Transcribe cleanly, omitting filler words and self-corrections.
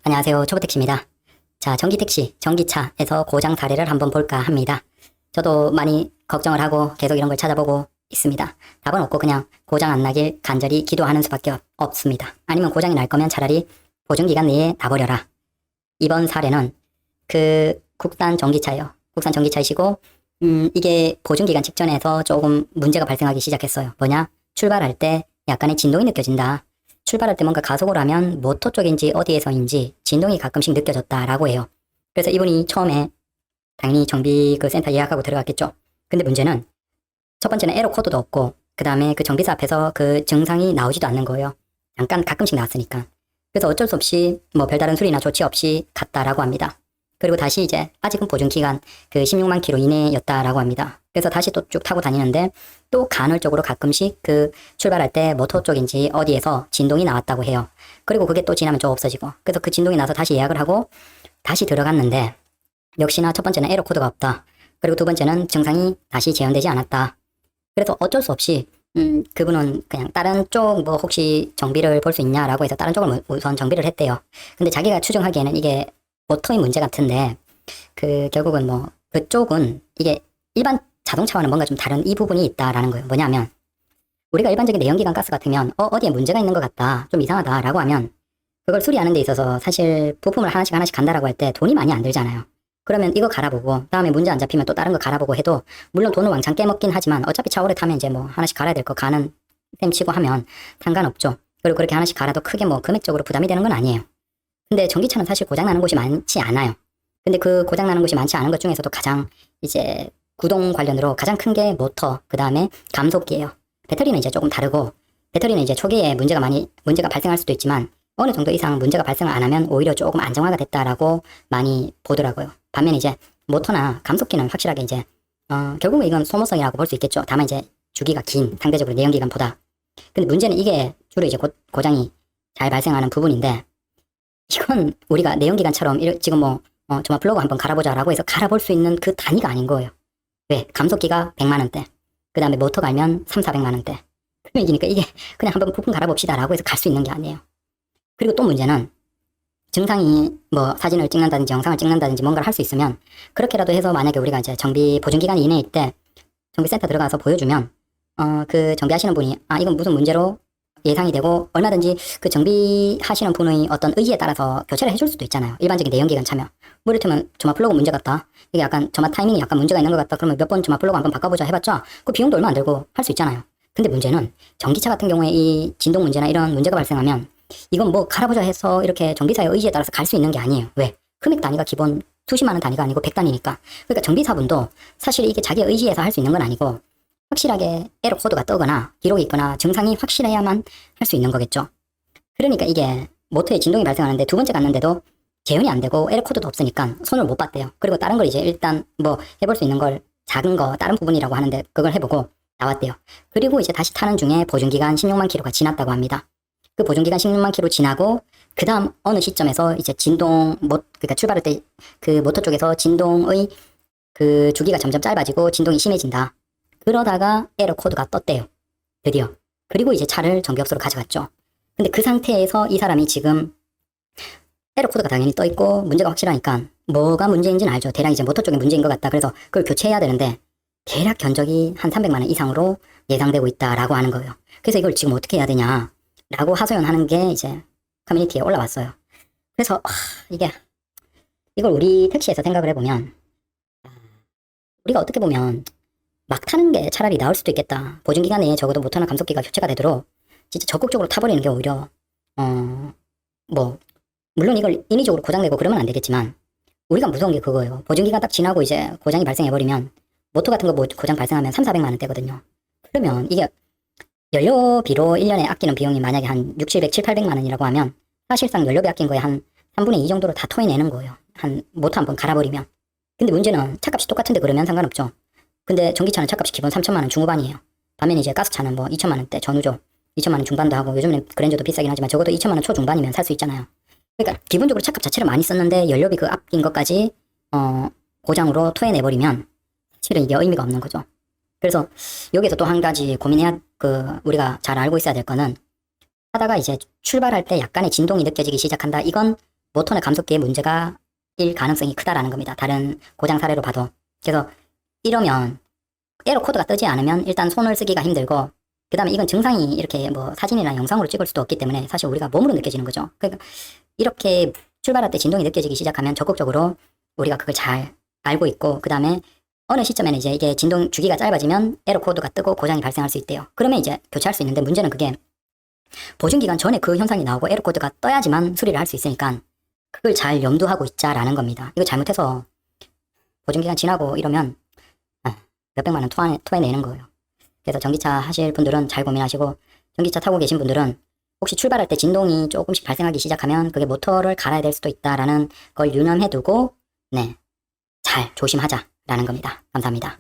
안녕하세요. 초보택시입니다. 자, 전기택시, 전기차에서 고장 사례를 한번 볼까 합니다. 저도 많이 걱정을 하고 계속 이런 걸 찾아보고 있습니다. 답은 없고 그냥 고장 안 나길 간절히 기도하는 수밖에 없습니다. 아니면 고장이 날 거면 차라리 보증기간 내에 놔버려라. 이번 사례는 국산 전기차예요. 국산 전기차이시고 이게 보증기간 직전에서 조금 문제가 발생하기 시작했어요. 뭐냐? 출발할 때 약간의 진동이 느껴진다. 출발할 때 뭔가 가속을 하면 모터 쪽인지 어디에서인지 진동이 가끔씩 느껴졌다라고 해요. 그래서 이분이 처음에 당연히 정비 센터 예약하고 들어갔겠죠. 근데 문제는 첫 번째는 에러 코드도 없고 그 다음에 그 정비사 앞에서 그 증상이 나오지도 않는 거예요. 잠깐 가끔씩 나왔으니까. 그래서 어쩔 수 없이 뭐 별다른 수리나 조치 없이 갔다라고 합니다. 그리고 다시 이제 아직은 보증기간 16만 킬로 이내였다라고 합니다. 그래서 다시 또 쭉 타고 다니는데 또 간헐적으로 가끔씩 출발할 때 모터 쪽인지 어디에서 진동이 나왔다고 해요. 그리고 그게 또 지나면 좀 없어지고. 그래서 그 진동이 나서 다시 예약을 하고 다시 들어갔는데 역시나 첫 번째는 에러 코드가 없다. 그리고 두 번째는 증상이 다시 재현되지 않았다. 그래서 어쩔 수 없이 그분은 그냥 다른 쪽 뭐 혹시 정비를 볼 수 있냐라고 해서 다른 쪽을 우선 정비를 했대요. 근데 자기가 추정하기에는 이게 모터의 문제 같은데 결국은 뭐 그쪽은 이게 일반 자동차와는 뭔가 좀 다른 이 부분이 있다라는 거예요. 뭐냐면 우리가 일반적인 내연기관 가스 같으면 어디에 문제가 있는 것 같다, 좀 이상하다라고 하면 그걸 수리하는 데 있어서 사실 부품을 하나씩 간다라고 할 때 돈이 많이 안 들잖아요. 그러면 이거 갈아보고 다음에 문제 안 잡히면 또 다른 거 갈아보고 해도 물론 돈을 왕창 깨먹긴 하지만 어차피 차 오래 타면 이제 뭐 하나씩 갈아야 될 거 가는 셈 치고 하면 상관없죠. 그리고 그렇게 하나씩 갈아도 크게 뭐 금액적으로 부담이 되는 건 아니에요. 근데 전기차는 사실 고장나는 곳이 많지 않아요. 근데 그 고장나는 곳이 많지 않은 것 중에서도 가장 이제 구동 관련으로 가장 큰 게 모터, 그 다음에 감속기예요. 배터리는 이제 조금 다르고, 배터리는 이제 초기에 문제가 발생할 수도 있지만 어느 정도 이상 문제가 발생을 안 하면 오히려 조금 안정화가 됐다라고 많이 보더라고요. 반면 이제 모터나 감속기는 확실하게 이제 결국은 이건 소모성이라고 볼 수 있겠죠. 다만 이제 주기가 긴, 상대적으로 내연기관보다. 근데 문제는 이게 주로 이제 고장이 잘 발생하는 부분인데 이건 우리가 내연기관처럼 지금 정말 플러그 한번 갈아보자라고 해서 갈아볼 수 있는 그 단위가 아닌 거예요. 왜? 감속기가 100만원대. 그 다음에 모터 갈면 3,400만원대. 금액이니까 이게 그냥 한번 부품 갈아봅시다라고 해서 갈 수 있는 게 아니에요. 그리고 또 문제는 증상이 뭐 사진을 찍는다든지 영상을 찍는다든지 뭔가를 할 수 있으면 그렇게라도 해서 만약에 우리가 이제 정비 보증기간 이내일 때 정비센터 들어가서 보여주면 정비하시는 분이 이건 무슨 문제로 예상이 되고 얼마든지 그 정비하시는 분의 어떤 의지에 따라서 교체를 해줄 수도 있잖아요. 일반적인 내연기관 차면. 뭐 이를테면 점화 플러그 문제 같다. 이게 약간 점화 타이밍이 약간 문제가 있는 것 같다. 그러면 몇 번 점화 플러그 한번 바꿔보자 해봤자 그 비용도 얼마 안 들고 할 수 있잖아요. 근데 문제는 전기차 같은 경우에 이 진동 문제나 이런 문제가 발생하면 이건 뭐 갈아보자 해서 이렇게 정비사의 의지에 따라서 갈 수 있는 게 아니에요. 왜? 금액 단위가 기본 수십만 원 단위가 아니고 100단위니까. 그러니까 정비사분도 사실 이게 자기의 의지에서 할 수 있는 건 아니고 확실하게 에러 코드가 뜨거나 기록이 있거나 증상이 확실해야만 할 수 있는 거겠죠. 그러니까 이게 모터에 진동이 발생하는데 두 번째 갔는데도 재현이 안 되고 에러 코드도 없으니까 손을 못 봤대요. 그리고 다른 걸 이제 일단 뭐 해볼 수 있는 걸 작은 거 다른 부분이라고 하는데 그걸 해보고 나왔대요. 그리고 이제 다시 타는 중에 보증기간 16만 킬로가 지났다고 합니다. 그 보증기간 16만 킬로 지나고 그 다음 어느 시점에서 이제 그러니까 출발할 때 그 모터 쪽에서 진동의 그 주기가 점점 짧아지고 진동이 심해진다. 그러다가 에러 코드가 떴대요. 드디어. 그리고 이제 차를 정비업소로 가져갔죠. 근데 그 상태에서 이 사람이 지금 에러 코드가 당연히 떠있고 문제가 확실하니까 뭐가 문제인지는 알죠. 대략 이제 모터 쪽에 문제인 것 같다. 그래서 그걸 교체해야 되는데 대략 견적이 한 300만 원 이상으로 예상되고 있다라고 하는 거예요. 그래서 이걸 지금 어떻게 해야 되냐 라고 하소연하는 게 이제 커뮤니티에 올라왔어요. 그래서 이걸 우리 택시에서 생각을 해보면 우리가 어떻게 보면 막 타는 게 차라리 나을 수도 있겠다. 보증기간 내에 적어도 모터나 감속기가 교체가 되도록 진짜 적극적으로 타버리는 게 오히려 물론 이걸 인위적으로 고장내고 그러면 안 되겠지만 우리가 무서운 게 그거예요. 보증기간 딱 지나고 이제 고장이 발생해버리면 모터 같은 거 고장 발생하면 3,400만 원대거든요. 그러면 이게 연료비로 1년에 아끼는 비용이 만약에 한 6, 700, 7, 800만 원이라고 하면 사실상 연료비 아낀 거에 한 3분의 2 정도로 다 토해내는 거예요. 한 모터 한번 갈아버리면. 근데 문제는 차값이 똑같은데 그러면 상관없죠. 근데 전기차는 차값이 기본 3천만 원 중후반이에요. 반면 이제 가스차는 뭐 2천만 원대 전후죠. 2천만 원 중반도 하고 요즘엔 그랜저도 비싸긴 하지만 적어도 2천만 원 초중반이면 살 수 있잖아요. 그러니까 기본적으로 차값 자체를 많이 썼는데 연료비 그 아낀 것까지 고장으로 토해내버리면 실은 이게 의미가 없는 거죠. 그래서 여기서 또 한 가지 우리가 잘 알고 있어야 될 거는 하다가 이제 출발할 때 약간의 진동이 느껴지기 시작한다. 이건 모터의 감속기에 문제가 일 가능성이 크다라는 겁니다. 다른 고장 사례로 봐도. 그래서 이러면 에러 코드가 뜨지 않으면 일단 손을 쓰기가 힘들고, 그 다음에 이건 증상이 이렇게 뭐 사진이나 영상으로 찍을 수도 없기 때문에 사실 우리가 몸으로 느껴지는 거죠. 그러니까 이렇게 출발할 때 진동이 느껴지기 시작하면 적극적으로 우리가 그걸 잘 알고 있고, 그 다음에 어느 시점에는 이제 이게 진동 주기가 짧아지면 에러 코드가 뜨고 고장이 발생할 수 있대요. 그러면 이제 교체할 수 있는데, 문제는 그게 보증기간 전에 그 현상이 나오고 에러 코드가 떠야지만 수리를 할 수 있으니까 그걸 잘 염두하고 있자라는 겁니다. 이거 잘못해서 보증기간 지나고 이러면 몇백만 원 토해내는 거예요. 그래서 전기차 하실 분들은 잘 고민하시고, 전기차 타고 계신 분들은 혹시 출발할 때 진동이 조금씩 발생하기 시작하면 그게 모터를 갈아야 될 수도 있다라는 걸 유념해 두고 잘 조심하자라는 겁니다. 감사합니다.